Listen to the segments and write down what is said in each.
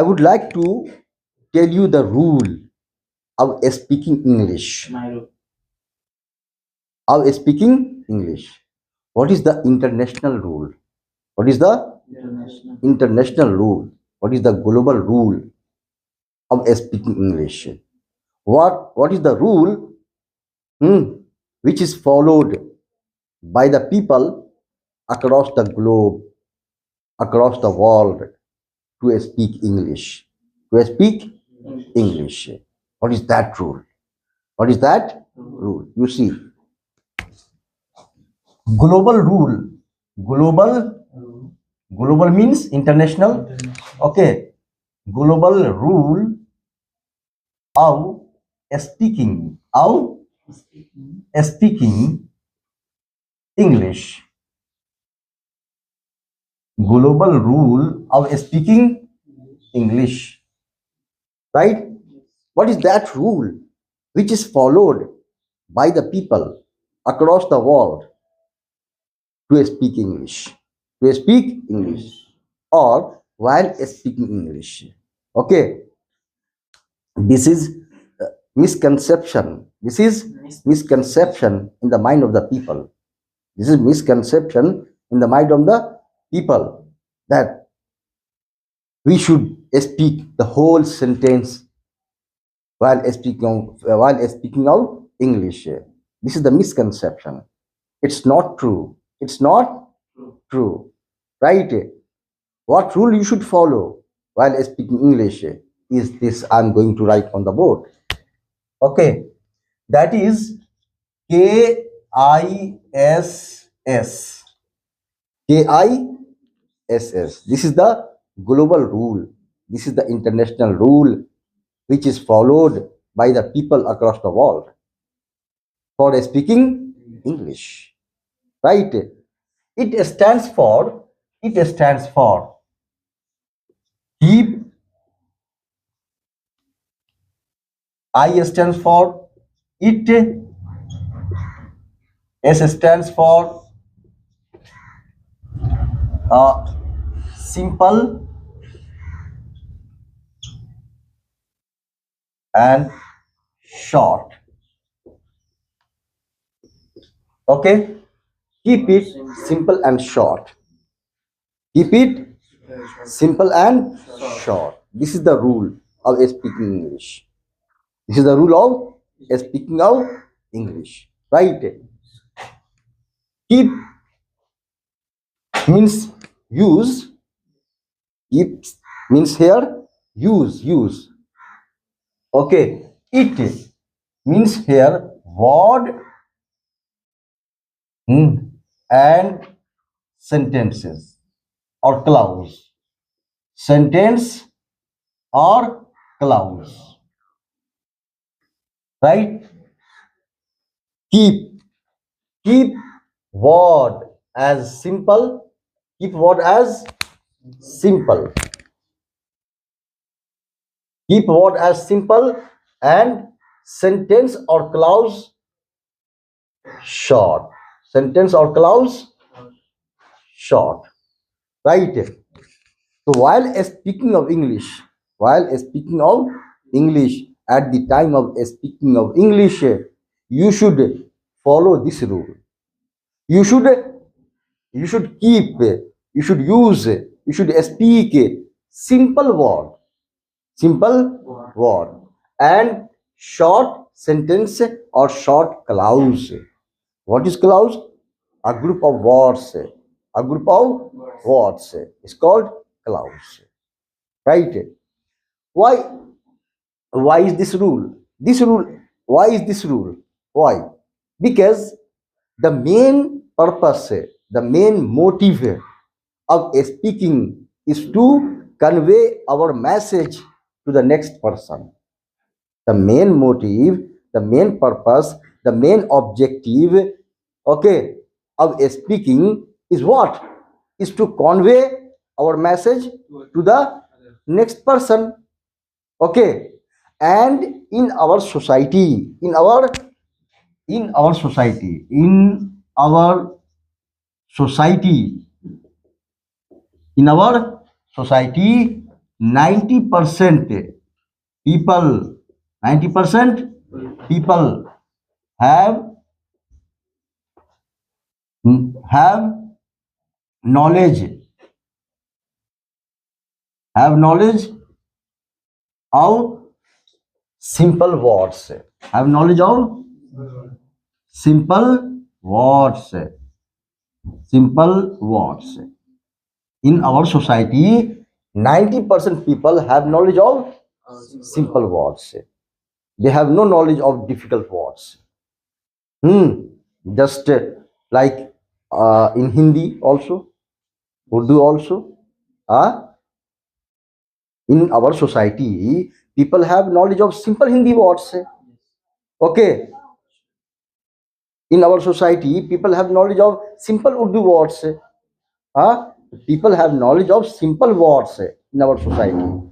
I would like to tell you the rule of speaking English. Of speaking English. What is the international rule? What is the international rule? What is the global rule of speaking English? What is the rule which is followed by the people across the globe, across the world to speak English? To speak English. What is that rule? What is that rule? You see, global rule. Global means international. Okay. Global rule of speaking English. Global rule of speaking English. Right? What is that rule which is followed by the people across the world to speak English? To speak English or while speaking English. Okay. This is misconception. This is misconception in the mind of the people. This is misconception in the mind of the people that we should speak the whole sentence while speaking of English. This is the misconception. It's not true. It's not true. Right? What rule you should follow while speaking English is this I'm going to write on the board. Okay. That is KISS. KISS. This is the global rule. This is the international rule which is followed by the people across the world for speaking English. Right? It stands for keep. I stands for it. S stands for simple and short. Okay, keep it simple and short. Keep it simple and short. This is the rule of speaking English. This is the rule of speaking of English. Right? Keep means use. Keep means here use. Okay. It means here word and sentences or clause. Sentence or clause. Right? Keep word as simple. Keep word as simple. Keep word as simple and sentence or clause short. Sentence or clause short. Right? So while speaking of English, at the time of speaking of English, you should follow this rule. You should keep, you should use, you should speak simple word and short sentence or short clause. What is clause? A group of words. A group of words is called clause. Right? Why? Why is this rule? Why is this rule? Why? Because the main purpose, the main motive of speaking is to convey our message to the next person. The main motive, the main purpose, the main objective, okay, of speaking is what? Is to convey our message to the next person. Okay. And in our society, in our society, 90% people, 90% people have have knowledge, have knowledge of simple words, have knowledge of simple words, simple words. In our society, 90% people have knowledge of simple words. They have no knowledge of difficult words. Just like in Hindi also, Urdu also. In our society, people have knowledge of simple Hindi words. Okay. In our society, people have knowledge of simple Urdu words. People have knowledge of simple words in our society.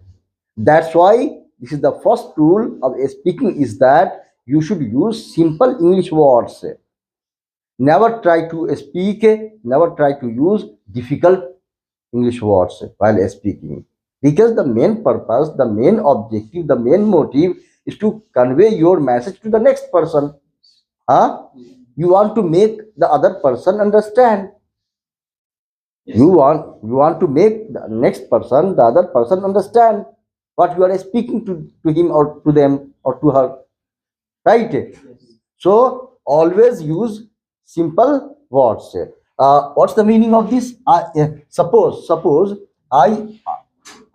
That's why this is the first rule of speaking is that you should use simple English words. Never try to speak, never try to use difficult English words while speaking. Because the main purpose, the main objective, the main motive is to convey your message to the next person. You want to make the other person understand. You want to make the next person, the other person understand what you are speaking to him or to them or to her. Right? So always use simple words. What's the meaning of this? Suppose I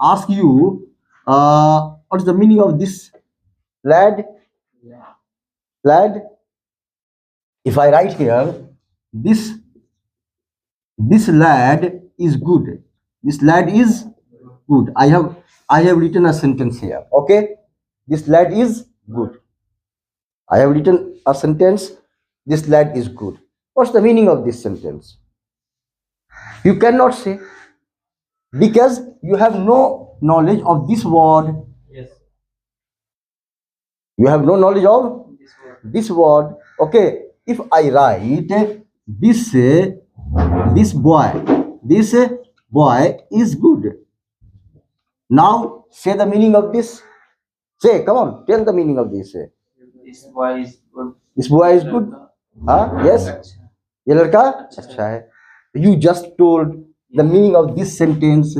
ask you, what's the meaning of this lad? Lad. If I write here, this lad is good. This lad is good. I have written a sentence here. Okay, this lad is good. I have written a sentence. This lad is good. What's the meaning of this sentence? You cannot say because you have no knowledge of this word. You have no knowledge of this word. Okay. If I write this boy is good. Now say the meaning of this. Say, come on, tell the meaning of this. This boy is good. This boy is good. Yes. ये लड़का अच्छा है. You just told the meaning of this sentence.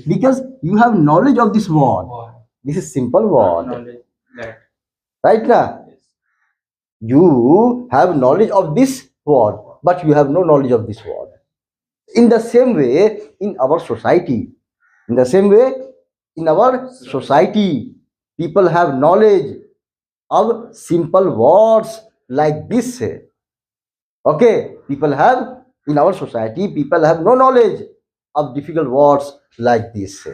Because you have knowledge of this word. This is simple word. Knowledge that. Right now? You have knowledge of this word, but you have no knowledge of this word. In the same way, in our society, people have knowledge of simple words like this. Okay, in our society, people have no knowledge of difficult words like this.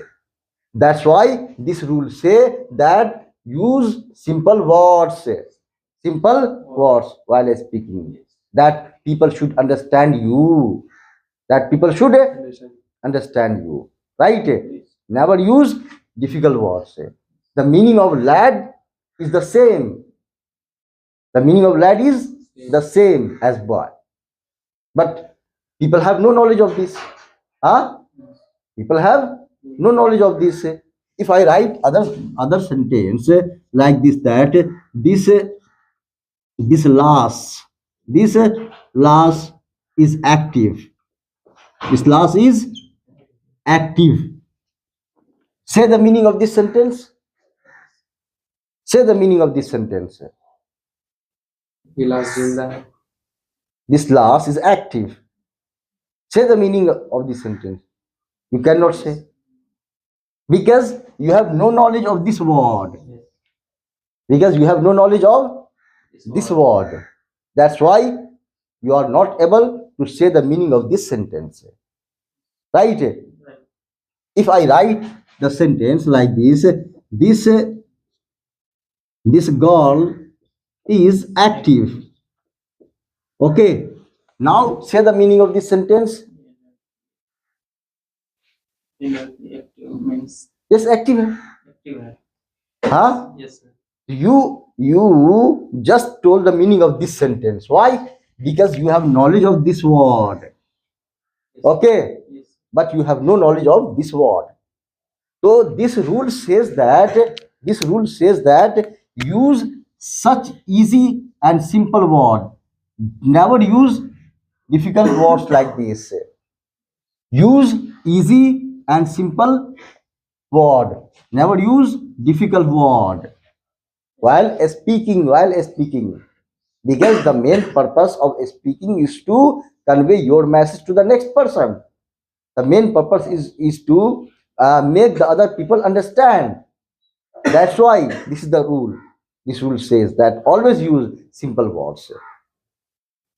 That's why this rule say that use simple words while speaking. That people should understand you. Right? Never use difficult words. The meaning of lad is the same. The meaning of lad is the same as boy. But people have no knowledge of this. People have no knowledge of this. If I write other sentence like this, that this lass is active. This lass is active. Say the meaning of this sentence. Say the meaning of this sentence. Vilas Zinda. This lass is active. Say the meaning of this sentence. You cannot say. Because you have no knowledge of this word. Because you have no knowledge of this word. That's why you are not able to say the meaning of this sentence. Right? If I write the sentence like this girl is active. Okay. Now say the meaning of this sentence. Active means Yes, active. active. Yes, sir. You just told the meaning of this sentence. Why? Because you have knowledge of this word. Okay. Yes. But you have no knowledge of this word. So this rule says that use such easy and simple word. Never use difficult words like this. Use easy and simple word. Never use difficult word while speaking. Because the main purpose of speaking is to convey your message to the next person. The main purpose is to make the other people understand. That's why this is the rule. This rule says that always use simple words.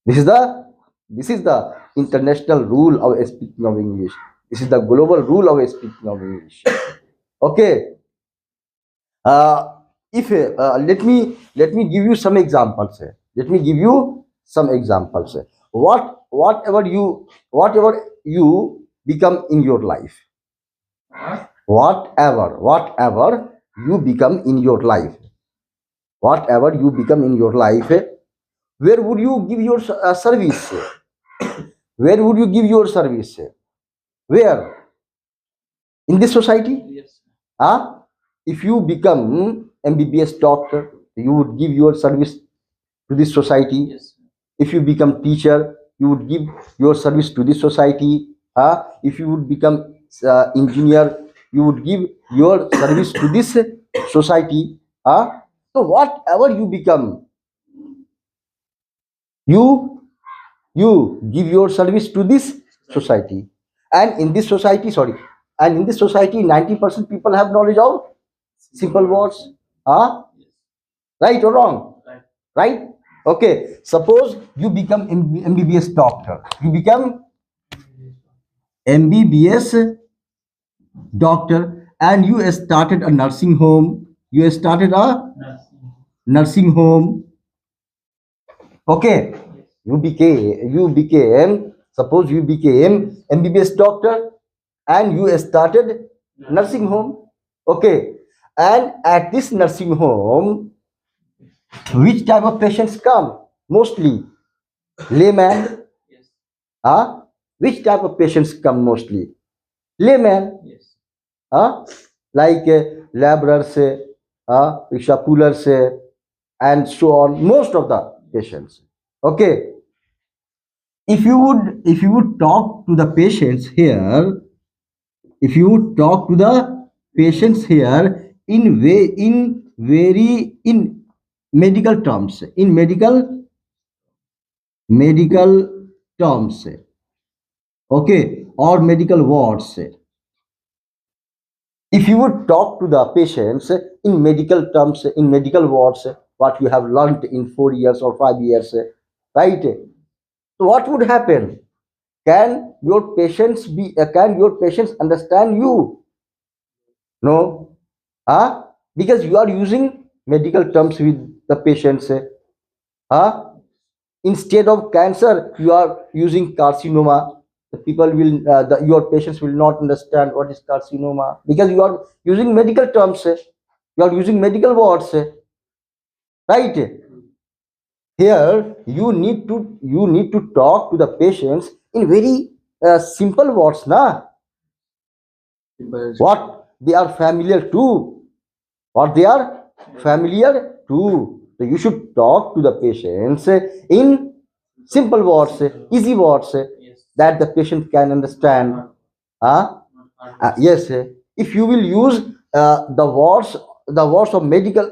This is the international rule of speaking of English. This is the global rule of speaking of English. Okay. If let me give you some examples. Let me give you some examples. Whatever you become in your life, whatever you become in your life, whatever you become in your life, where would you give your service? Where would you give your service? Where? In this society? Yes. Huh? If you become MBBS doctor, you would give your service to this society. Yes. If you become teacher, you would give your service to this society. If you would become engineer, you would give your service to this society. So whatever you become, you give your service to this society. And in this society, 90% people have knowledge of simple words. Yes. Right or wrong? Right. Right? Okay. Suppose you become MBBS doctor. You become MBBS doctor and you started a nursing home. You started a nursing home. Okay. Suppose you became MBBS doctor and you started nursing home. Okay. And at this nursing home, which type of patients come? Mostly layman. Yes. Which type of patients come mostly? Layman. Yes. Like laborers, rickshaw pullers, and so on. Most of the patients. Okay. If you would talk to the patients here, if you would talk to the patients here in medical terms, in medical terms, okay, or medical words. If you would talk to the patients in medical terms, in medical words, what you have learned in 4 years or 5 years, right? So what would happen? Can your patients understand you? No. Because you are using medical terms with the patients. Instead of cancer, you are using carcinoma. The people will, your patients will not understand what is carcinoma because you are using medical terms. You are using medical words, right? Here you need to talk to the patients in very simple words, na? What they are familiar to, what they are familiar to. So you should talk to the patients in simple words, easy words Yes. that the patient can understand. Yes, if you will use the words of medical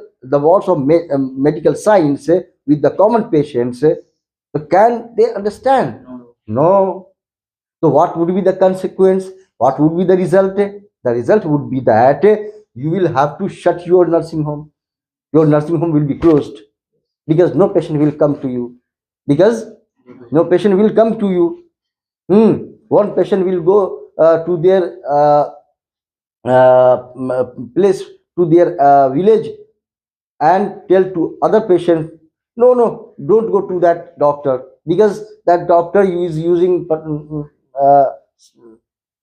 science with the common patients, can they understand? No. No. So what would be the consequence? What would be the result? The result would be that you will have to shut your nursing home. Your nursing home will be closed because no patient will come to you. Because no patient will come to you. One patient will go to their place, to their village, and tell to other patient, no, no, don't go to that doctor because that doctor is using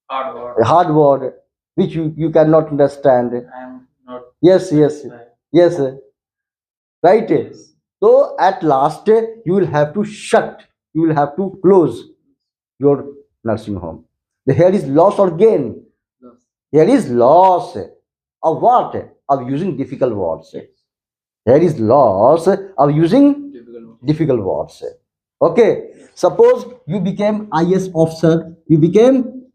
Hard word. hard word which you cannot understand. I am not Yes, satisfied. yes, right. Yes. So at last you will have to shut, you will have to close your nursing home. Here is loss or gain? Loss. Here is loss of what? Of using difficult words. Here is loss of using Difficult. difficult words. Okay. Suppose you became IS officer. You became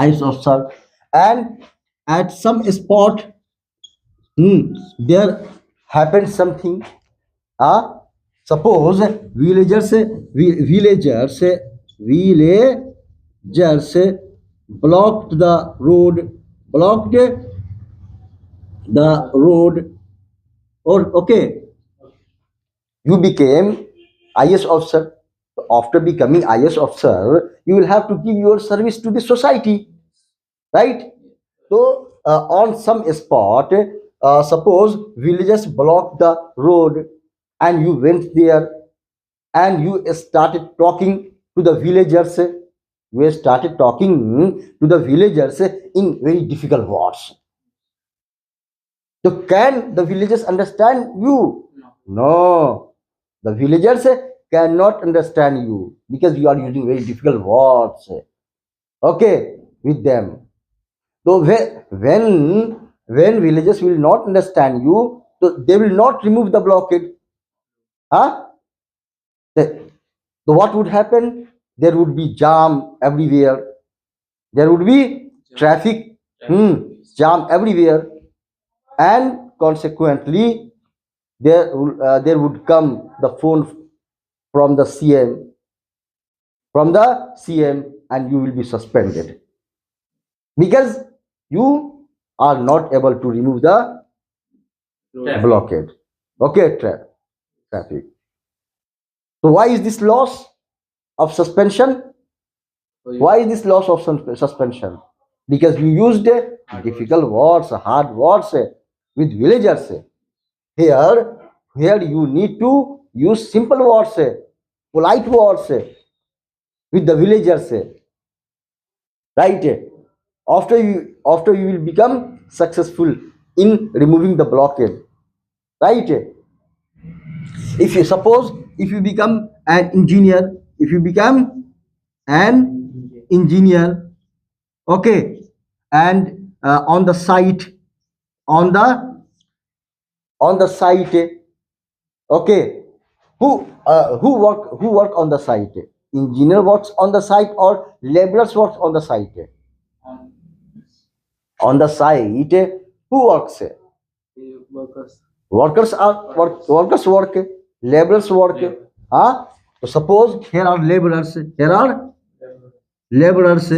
IS officer, and at some spot, there happened something. Suppose villagers blocked the road, or okay, you became IS officer. After becoming IS officer, you will have to give your service to the society, right? So on some spot, suppose villagers blocked the road, and you went there, and you started talking to the villagers. You started talking to the villagers in very difficult words. So can the villagers understand you? No. No, the villagers cannot understand you because you are using very difficult words. Okay, with them. So when villagers will not understand you, so they will not remove the blockade. Huh? So what would happen? There would be jam everywhere. There would be traffic jam everywhere, and consequently, there would come the phone from the CM, and you will be suspended because you are not able to remove the Traffic. blockade. Okay, traffic. So why is this loss of suspension? Why is this loss of suspension? Because you used difficult words, hard words with villagers. Here you need to use simple words, polite words with the villagers, right? After you will become successful in removing the blockade, right? If you suppose, if you become an engineer, if you become an engineer, okay, and on the site, on the site, okay, who work on the site? Engineer works on the site, or laborers works on the site? On On the site, who works? workers. Workers work, laborers work. Labor. So suppose here are laborers, laborers,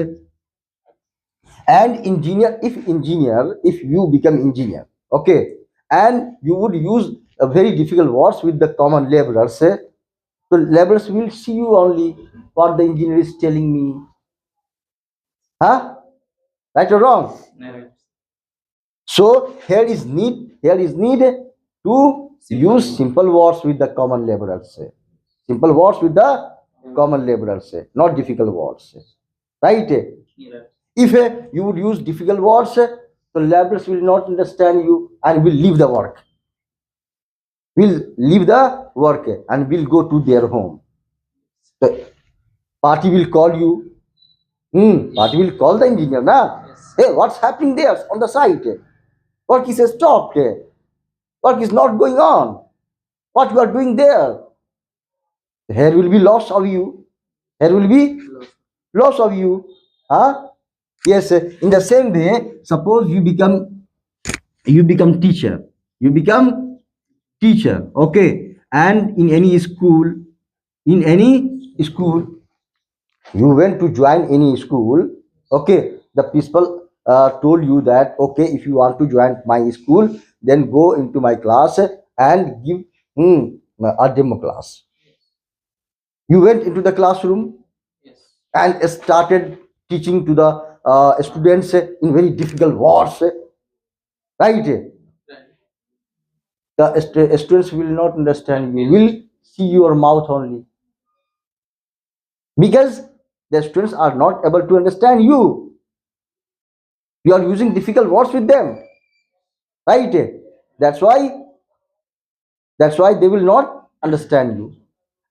and engineer, if you become engineer, okay, and you would use a very difficult words with the common laborers, so laborers will see you only what the engineer is telling me. Right or wrong? Right. So here is need to use simple words with the common laborers. Simple words with the common laborers, not difficult words. Right? Yeah. If you would use difficult words, the laborers will not understand you and will leave the work. Will leave the work and will go to their home. The party will call you. Party will call the engineer. Yes. Hey, what's happening there on the site? Work is stopped. Work is not going on. What you are doing there? Here will be loss of you. Here will be loss of you. Yes. In the same way, suppose you become teacher. You become teacher. Okay. And in any school, you went to join any school. Okay. The principal told you that, okay, if you want to join my school, then go into my class and give a demo class. You went into the classroom Yes. and started teaching to the students in very difficult words, right? Right. The students will not understand you, will see your mouth only, because the students are not able to understand you. You are using difficult words with them, right? That's why they will not understand you.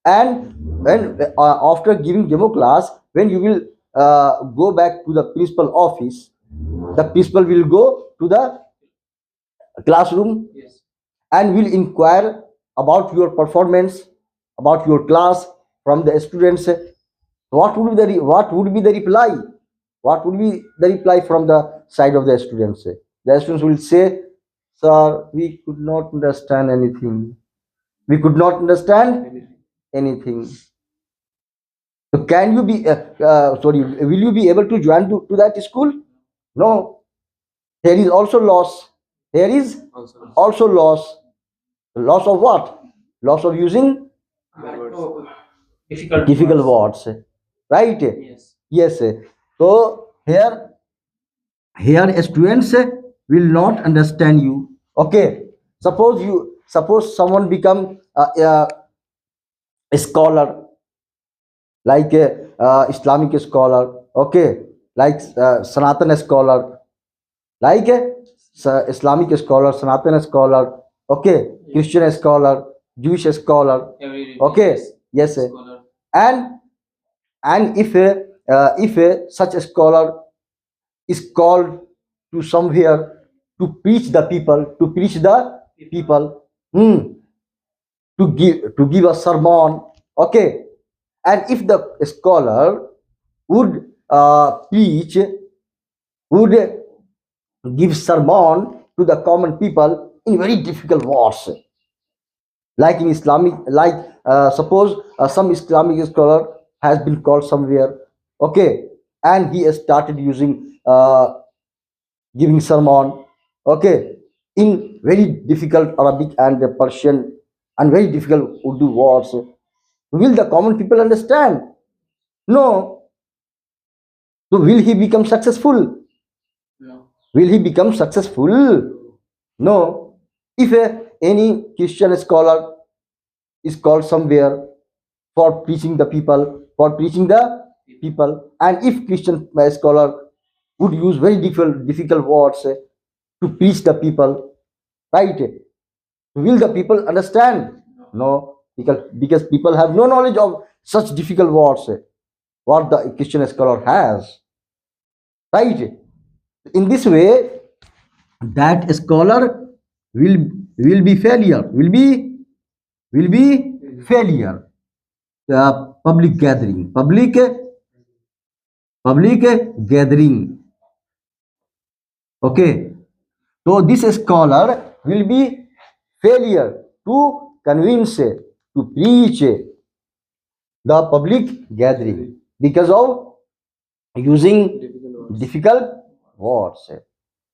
And when after giving demo class, when you will go back to the principal office, The principal will go to the classroom Yes. and will inquire about your performance, about your class from the students. What would be what would be the reply? What would be the reply from the side of the students? The students will say, "Sir, we could not understand anything. We could not understand Anything. anything." So can you be sorry? Will you be able to join to that school? No. There is also loss. There is Also. also loss. Loss of what? Loss of using Oh, difficult. difficult words, right? Yes. Yes. So here students will not understand you. Okay. Suppose someone become a scholar, like a Islamic scholar. Okay, like Sanatana scholar, like a Islamic scholar, Sanatana scholar. Okay, Christian scholar, Jewish scholar. Every Okay, religious yes, scholar. and if a such a scholar is called to somewhere to preach the people, to preach the people, to give a sermon, okay, and if the scholar would preach, would give sermon to the common people in very difficult words, like in Islamic, like suppose some Islamic scholar has been called somewhere, okay, and he has started using giving sermon, okay, in very difficult Arabic and Persian and very difficult Urdu words. Will the common people understand? No. So will he become successful? No. Will he become successful? No. If any Christian scholar is called somewhere for preaching the people, for preaching the people, and if Christian scholar would use very difficult words to preach the people, right? Will the people understand? No, because people have no knowledge of such difficult words what the Christian scholar has, right? In this way, that scholar will will be failure, will be failure. Public gathering, public gathering. Okay, so this scholar will be failure to convince, to preach the public gathering because of using Difficult words. difficult words,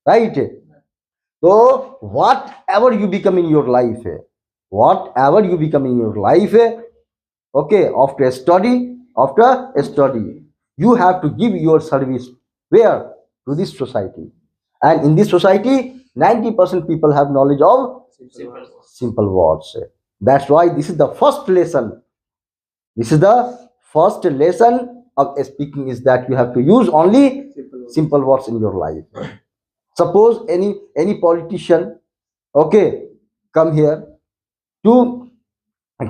right? So whatever you become in your life, whatever you become in your life, okay, after a study, you have to give your service where? To this society. And in this society, 90% people have knowledge of Simple words. simple words. That's why this is the first lesson. This is the first lesson of speaking, is that you have to use only Simple words. simple words in your life. Suppose any politician, okay, come here to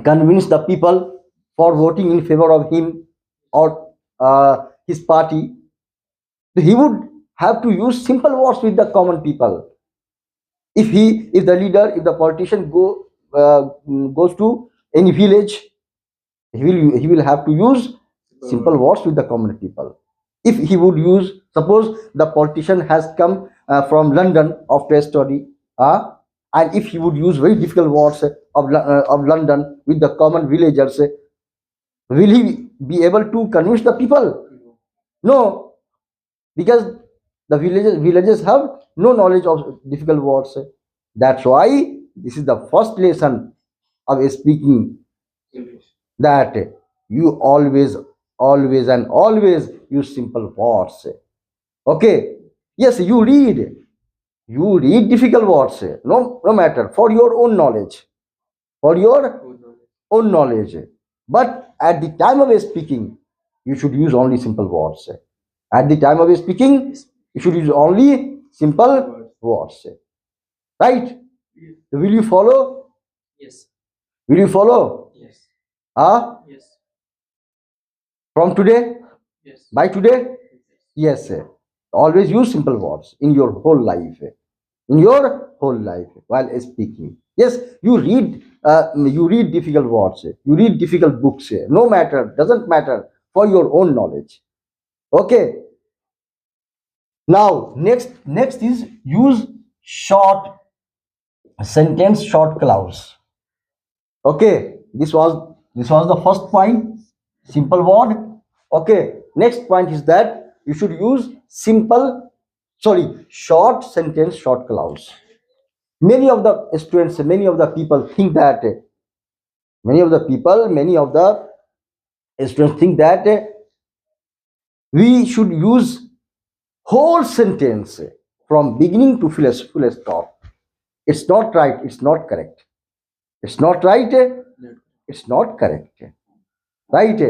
convince the people for voting in favor of him or his party, he would have to use simple words with the common people. If the leader, if the politician goes to any village, he will have to use simple words with the common people. If he would use, suppose the politician has come from London after a study, and if he would use very difficult words of London with the common villagers, will he be able to convince the people? No, because the villages have no knowledge of difficult words. That's why this is the first lesson of speaking, English. that you always and always use simple words. Okay, yes, you read difficult words, no matter, for your own knowledge, for your Good knowledge. own knowledge, but at the time of speaking, you should use only simple words. At the time of speaking, you should use only simple words, right? Yes. Will you follow? Yes. Will you follow? Yes. From today, Yes. by today? Yes, sir. Always use simple words in your whole life. In your whole life while speaking. Yes, you read difficult words. You read difficult books. No matter, doesn't matter for your own knowledge. Okay. Now next is use short sentence, short clause. Okay, this was the first point, simple word. Okay, next point is that you should use short sentence, short clause. Many of the students, many of the people think that many of the students think that we should use whole sentence from beginning to full stop. It's not right. It's not correct. It's not right. Not- It's not correct. Right?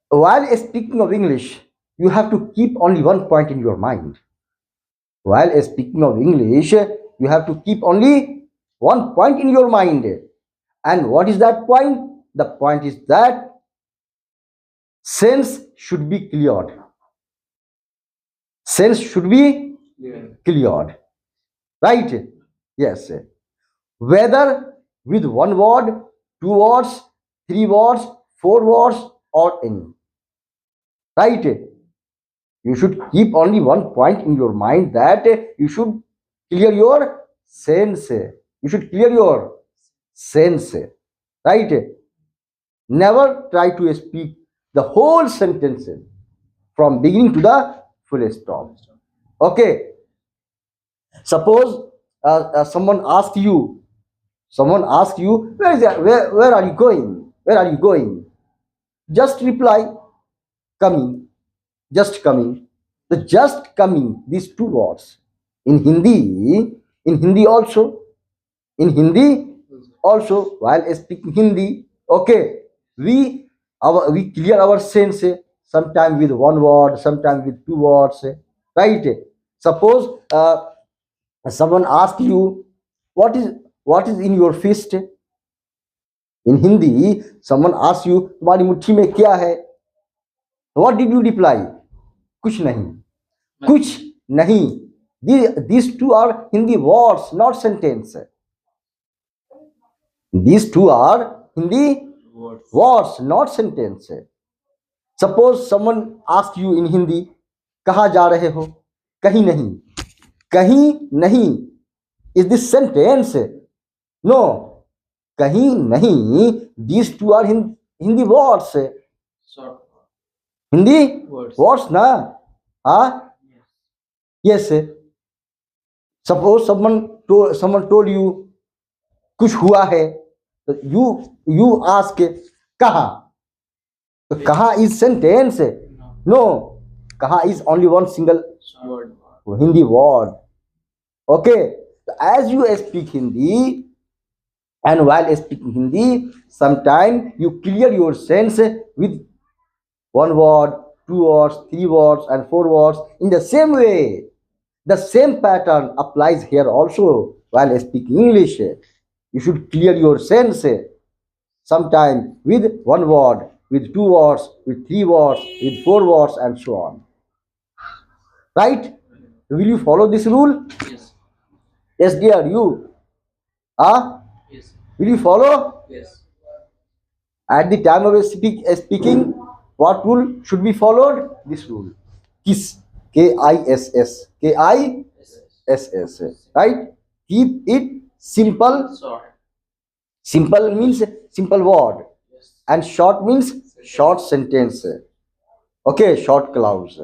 While speaking of English, you have to keep only one point in your mind. While speaking of English, you have to keep only one point in your mind. And what is that point? The point is that sense should be cleared. Sense should be Yeah. cleared. Right? Yes. Whether with one word, two words, three words, four words, or any. Right? You should keep only one point in your mind that you should clear your sense. You should clear your sense. Right? Never try to speak the whole sentence from beginning to the full stop. Okay. Suppose someone asks you, where are you going? Where are you going? Just reply, coming, just coming. The just coming, these two words. In Hindi also, in Hindi also, while speaking Hindi, okay, we clear our sense sometime with one word, sometime with two words, right? Suppose someone asks you, what is in your fist? In Hindi, someone asks you, तुम्हारी मुट्ठी में क्या है? What did you reply? कुछ नहीं. कुछ नहीं. These two are Hindi words, not sentence. These two are Hindi Words. words, not sentence. Suppose someone asks you in Hindi, कहाँ जा रहे हो? कहीं नहीं. कहीं नहीं. Is this sentence? No. कहीं नहीं. These two are Hindi words. Short Hindi words. words na? Huh? Yes. Yes. Suppose someone told you कुछ हुआ है, तो you ask कहाँ? तो कहाँ is sentence? No. No. कहाँ is only one single Word. Hindi word. Okay. So as you speak Hindi, and while speaking Hindi, sometime you clear your sense with one word, two words, three words, and four words. In the same way, the same pattern applies here also while speaking English. You should clear your sense sometime with one word, with two words, with three words, with four words, and so on. Right? Will you follow this rule? Yes. Yes, dear, you. Yes. Will you follow? Yes. At the time of speaking, what rule should be followed? This rule. KISS. KISS. KISS. Right? Keep it simple. Short. Simple means simple word. Yes. And short means short sentence. Okay, short clause.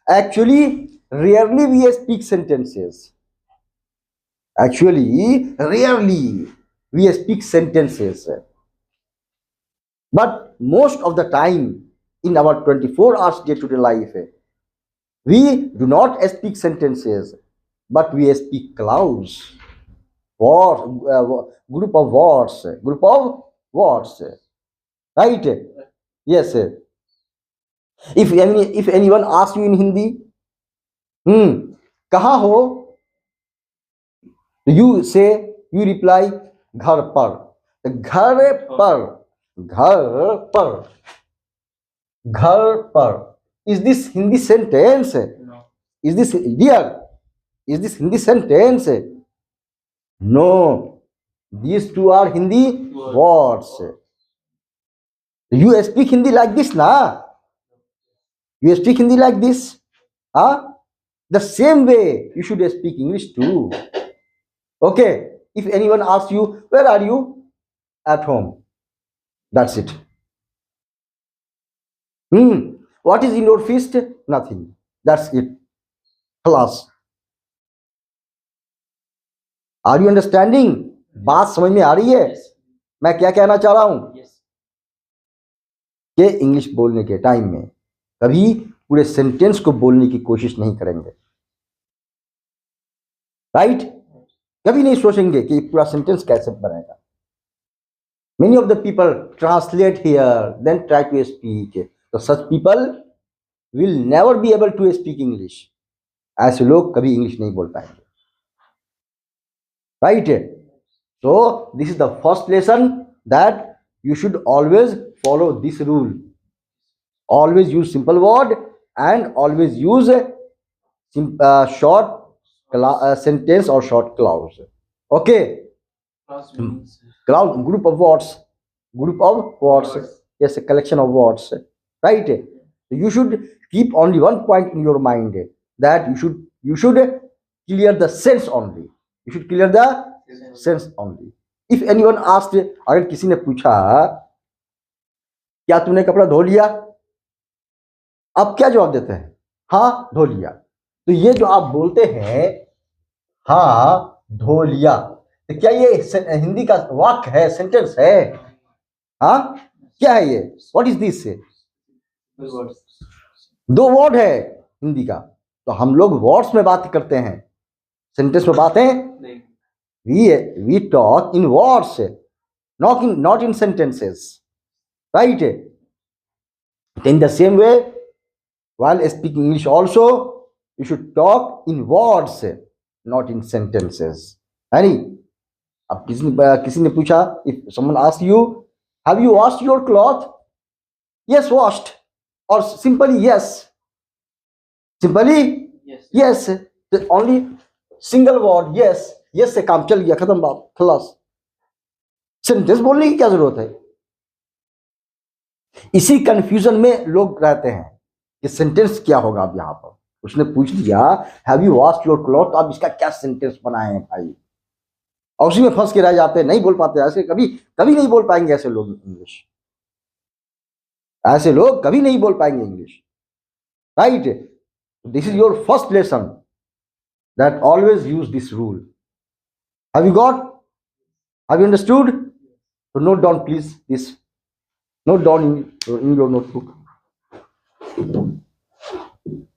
Actually, rarely we speak sentences. Actually, rarely we speak sentences. But most of the time in our 24 hours day-to-day life, we do not speak sentences, but we speak clause, group of words, right? Yes. If anyone asks you in Hindi, कहाँ हो? You reply, घर पर. घर पर. Is this Hindi sentence? No. Is this dear? Is this Hindi sentence? No. These two are Hindi words. You speak Hindi like this, na? You speak Hindi like this? Huh? The same way you should speak English too. Okay. If anyone asks you, where are you? At home. That's it. What is in your fist? Nothing. That's it. Class. Are you understanding? बात समझ में आ रही है? Yes. मैं क्या कहना चाह रहा हूं Yes. कि इंग्लिश बोलने के टाइम में कभी पूरे सेंटेंस को बोलने की कोशिश नहीं करेंगे, राइट? कभी नहीं सोचेंगे कि पूरा सेंटेंस कैसे बनेगा. Many of the people translate here, then try to speak. So such people will never be able to speak English. ऐसे लोग कभी इंग्लिश नहीं बोल पाएंगे, right? So this is the first lesson, that you should always follow this rule. Always use simple word and always use short sentence or short clause. Okay. Class means Clause, group of words. Yes, a collection of words, right? You should keep only one point in your mind, that you should clear the sense only. You should clear the sense only. If anyone asked, अगर किसी ने पूछा क्या तूने कपड़ा धो लिया, आप क्या जवाब देते हैं? हाँ धो लिया. तो ये जो आप बोलते हैं हाँ धो लिया, तो क्या ये हिंदी का वाक्य है, सेंटेंस है? हाँ क्या है ये? What is this? good words. दो वर्ड है हिंदी का. तो हम लोग वर्ड्स में बात करते हैं, सेंटेंस में बातें नहीं. we talk in words, not in sentences, right? In the same way, while speaking English also, you should talk in words, not in sentences. Any? अब किसी ने पूछा, if someone asks you, have you washed your cloth? Yes, washed. Or simply yes. Simply Yes. yes. The only single word yes. Yes से काम चल गया, खत्म बात, खलास. सेंटेंस बोलने की क्या जरूरत है? इसी कंफ्यूजन में लोग रहते हैं कि सेंटेंस क्या होगा. अब यहाँ पर उसने पूछ दिया have you washed your cloth, तो आप इसका क्या सेंटेंस बनाए हैं भाई? और उसी में फंस के रह जाते हैं, नहीं बोल पाते. ऐसे कभी नहीं बोल पाएंगे ऐसे लोग इंग्लिश. ऐसे लोग कभी नहीं बोल पाएंगे English, right? This is your first lesson, that always use this rule. Have you got? Have you understood? So note down please this. Note down in your notebook.